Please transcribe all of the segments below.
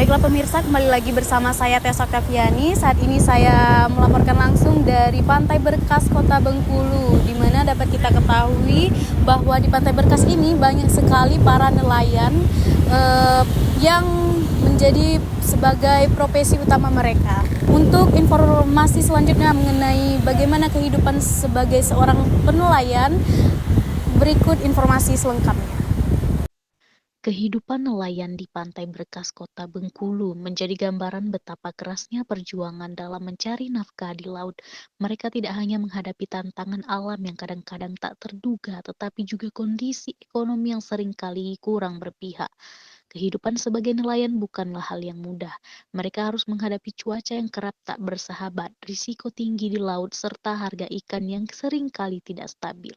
Baiklah pemirsa, kembali lagi bersama saya Tessa Oktaviani. Saat ini saya melaporkan langsung dari Pantai Berkas Kota Bengkulu, di mana dapat kita ketahui bahwa di Pantai Berkas ini banyak sekali para nelayan yang menjadi sebagai profesi utama mereka. Untuk informasi selanjutnya mengenai bagaimana kehidupan sebagai seorang penelayan, berikut informasi selengkapnya. Kehidupan nelayan di Pantai Berkas Kota Bengkulu menjadi gambaran betapa kerasnya perjuangan dalam mencari nafkah di laut. Mereka tidak hanya menghadapi tantangan alam yang kadang-kadang tak terduga, tetapi juga kondisi ekonomi yang seringkali kurang berpihak. Kehidupan sebagai nelayan bukanlah hal yang mudah. Mereka harus menghadapi cuaca yang kerap tak bersahabat, risiko tinggi di laut, serta harga ikan yang seringkali tidak stabil.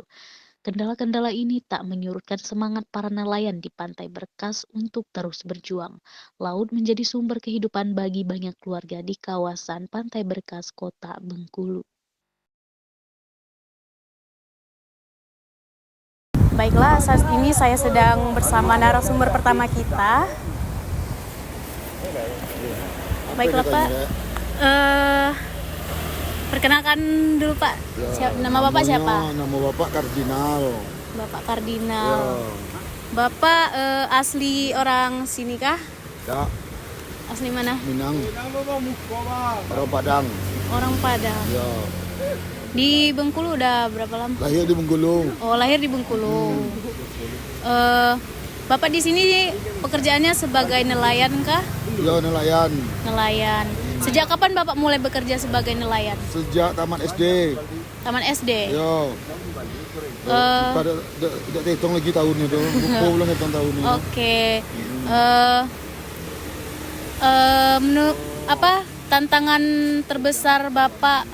Kendala-kendala ini tak menyurutkan semangat para nelayan di Pantai Berkas untuk terus berjuang. Laut menjadi sumber kehidupan bagi banyak keluarga di kawasan Pantai Berkas, Kota Bengkulu. Baiklah, saat ini saya sedang bersama narasumber pertama kita. Baiklah Pak, perkenalkan dulu Pak, nama Bapak siapa? Nama Bapak Kardinal. Bapak Kardinal. Bapak asli orang sini kah? Ya, Asli mana? Minang. Orang Padang. Orang Padang. Ya, Di Bengkulu udah berapa lama? lahir di Bengkulu. Oh, lahir di Bengkulu. Bapak di sini pekerjaannya sebagai nelayan kah? Ya, nelayan. Nelayan. Sejak kapan Bapak mulai bekerja sebagai nelayan? Sejak tamat SD. Taman SD. Ya. Pada tidak hitung lagi tahunnya tuh. Buku belum hitung tahunnya. Oke. Apa tantangan terbesar Bapak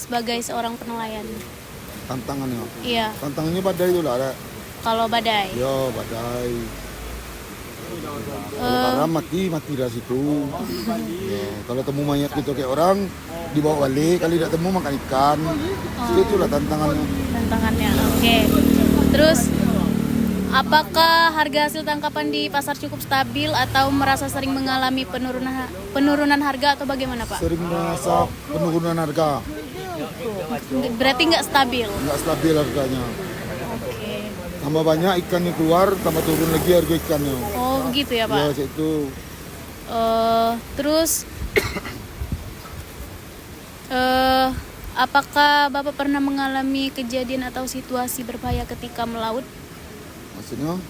sebagai seorang penelayan? Tantangannya. Iya. Tantangannya badai itu lah. Kalau badai. Ya, badai. Kalau mati dari situ. Ya, kalau temu mayat gitu kayak orang dibawa balik, kalau tidak temu makan ikan. Itulah tantangannya. Tantangannya. Oke. Terus apakah harga hasil tangkapan di pasar cukup stabil atau merasa sering mengalami penurunan harga atau bagaimana Pak? Sering merasa penurunan harga. Berarti nggak stabil. Nggak stabil harganya. Oke. Tambah banyak ikannya keluar, tambah turun lagi harga ikannya. Oh begitu ya Pak. Ya, itu. Terus apakah Bapak pernah mengalami kejadian atau situasi berbahaya ketika melaut? Maksudnya?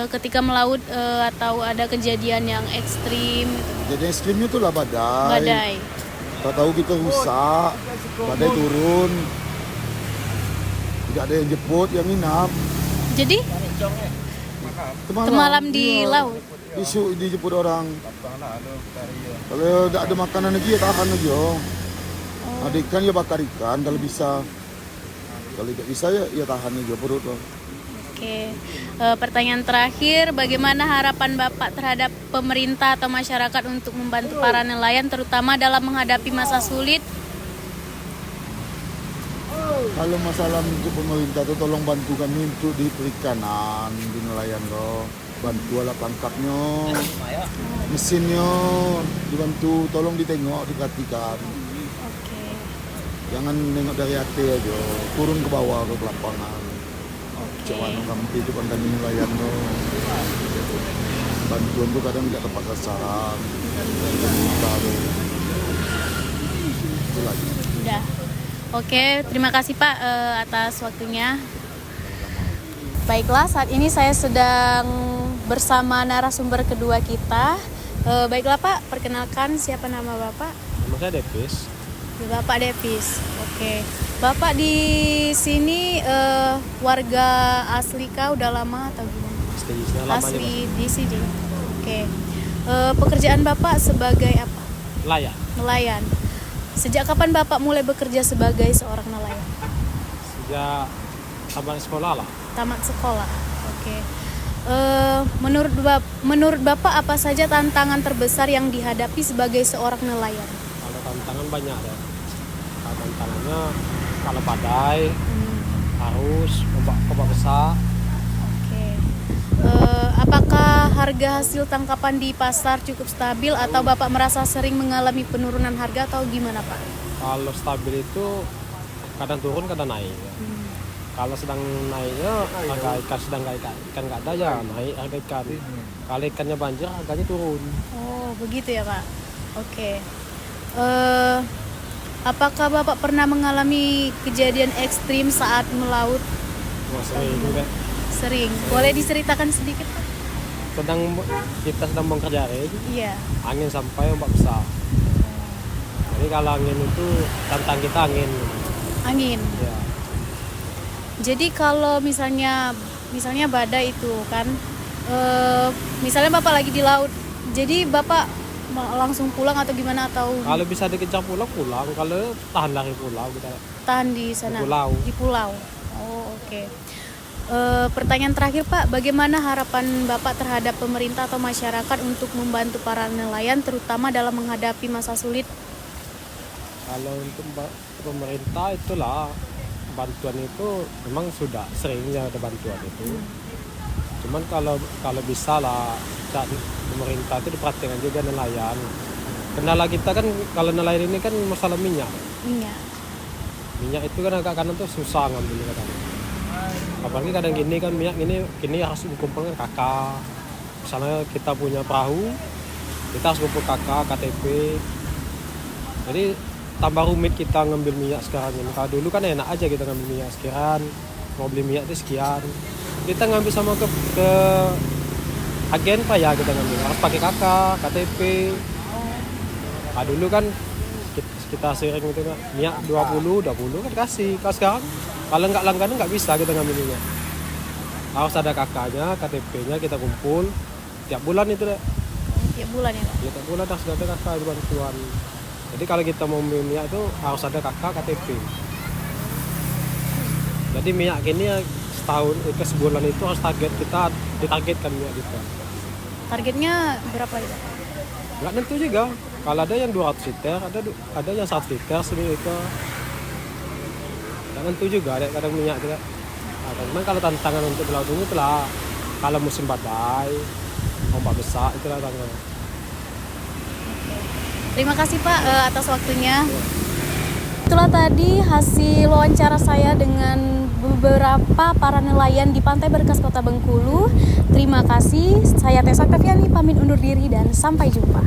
Ketika melaut atau ada kejadian yang ekstrim gitu? Jadi ekstrimnya itu lah badai. Badai. Tahu kita rusak, badai turun. Tidak ada yang jemput, yang nginap. Jadi semalam di laut. Isu dijemput orang. Kalau tidak ada makanan lagi ya tahan lagi. Ada ikan ya bakar ikan kalau bisa. Kalau tidak bisa ya tahan aja perut. Oke. Pertanyaan terakhir, bagaimana harapan Bapak terhadap pemerintah atau masyarakat untuk membantu para nelayan terutama dalam menghadapi masa sulit? Kalau masalah untuk pemerintah itu tolong bantu kami untuk di perikanan, di nelayan loh. Bantu alat tangkapnya, mesinnya dibantu, tolong ditengok, diperhatikan. Oke. Jangan nengok dari hati aja, turun ke bawah ke lapangan. Oke. Coba kami itu kan kami nelayan loh. Bantuan tuh kadang tidak tepat sasaran. Itu lagi. Udah. Oke, terima kasih Pak atas waktunya. Baiklah, saat ini saya sedang bersama narasumber kedua kita. Baiklah Pak, perkenalkan siapa nama Bapak? Nama saya Devis. Bapak Devis. Oke. Bapak di sini warga asli kah udah lama atau gimana? Asli di sini. Oke. Pekerjaan Bapak sebagai apa? Nelayan. Sejak kapan Bapak mulai bekerja sebagai seorang nelayan? Sejak tamat sekolah lah. Tamat sekolah. Oke. Menurut Bapak apa saja tantangan terbesar yang dihadapi sebagai seorang nelayan? Kalau tantangan banyak ya. Kalau tantangannya kalau badai, arus, ombak besar. Oke. Apakah harga hasil tangkapan di pasar cukup stabil atau Bapak merasa sering mengalami penurunan harga atau gimana Pak? Kalau stabil itu kadang turun kadang naik. Kalau sedang naiknya harga ikan, sedang nggak ikan nggak ada ya naik harga ikan. Kalau ikannya banjir harganya turun. Oh begitu ya Pak. Oke. Apakah Bapak pernah mengalami kejadian ekstrim saat melaut? Wah, sering juga. Sering. Boleh diceritakan sedikit Pak? Kita sedang bongkar jaring, Iya. angin sampai ombak besar. Jadi kalau angin itu tantang kita angin. Angin. Ya. Jadi kalau misalnya badai itu kan, misalnya Bapak lagi di laut, jadi Bapak langsung pulang atau gimana atau Kalau bisa dikejar pulang, kalau tahan lari pulau kita tahan di sana? di pulau. Di pulau. Oh oke. Pertanyaan terakhir Pak, bagaimana harapan Bapak terhadap pemerintah atau masyarakat untuk membantu para nelayan terutama dalam menghadapi masa sulit? Kalau untuk pemerintah itulah bantuan itu memang sudah seringnya ada bantuan itu. Cuman kalau bisa lah pemerintah itu diperhatikan juga nelayan. Kendala kita kan kalau nelayan ini kan masalah minyak. Iya. Minyak itu kan agak kanan tuh susah ngambilnya kadang. Apalagi kadang gini kan minyak gini harus dikumpulkan kakak. Misalnya kita punya perahu, kita harus kumpul kakak, KTP. Jadi tambah rumit kita ngambil minyak sekarang ini. Kalau dulu kan enak aja kita ngambil minyak sekian, mau beli minyak itu sekian. Kita ngambil sama ke agen Pak ya kita ngambil. Harus pakai kakak, KTP. Nah dulu kan kita sering itu kan minyak 20 kan kasih. Kalau sekarang kalau nggak langganan nggak bisa kita ngambil minyak. Harus ada kakaknya, KTP-nya kita kumpul tiap bulan itu deh. Tiap bulan ya Pak? Ya, tiap bulan harus ada kakak bantuan. Jadi kalau kita mau beli minyak itu harus ada kakak KTP. Jadi minyak gini ya setahun ke sebulan itu harus ditargetkan minyak kita. Targetnya berapa itu? Nggak tentu juga. Kalau ada yang 200 liter, ada yang 100 liter, 1 liter. Nggak tentu juga, ada kadang minyak juga. Nah, cuman kalau tantangan untuk di laut ini itulah kalau musim badai, ombak besar itulah tantangan. Terima kasih Pak atas waktunya. Itulah tadi hasil wawancara saya dengan beberapa para nelayan di Pantai Berkas Kota Bengkulu. Terima kasih. Saya Tessa Oktaviani pamit undur diri dan sampai jumpa.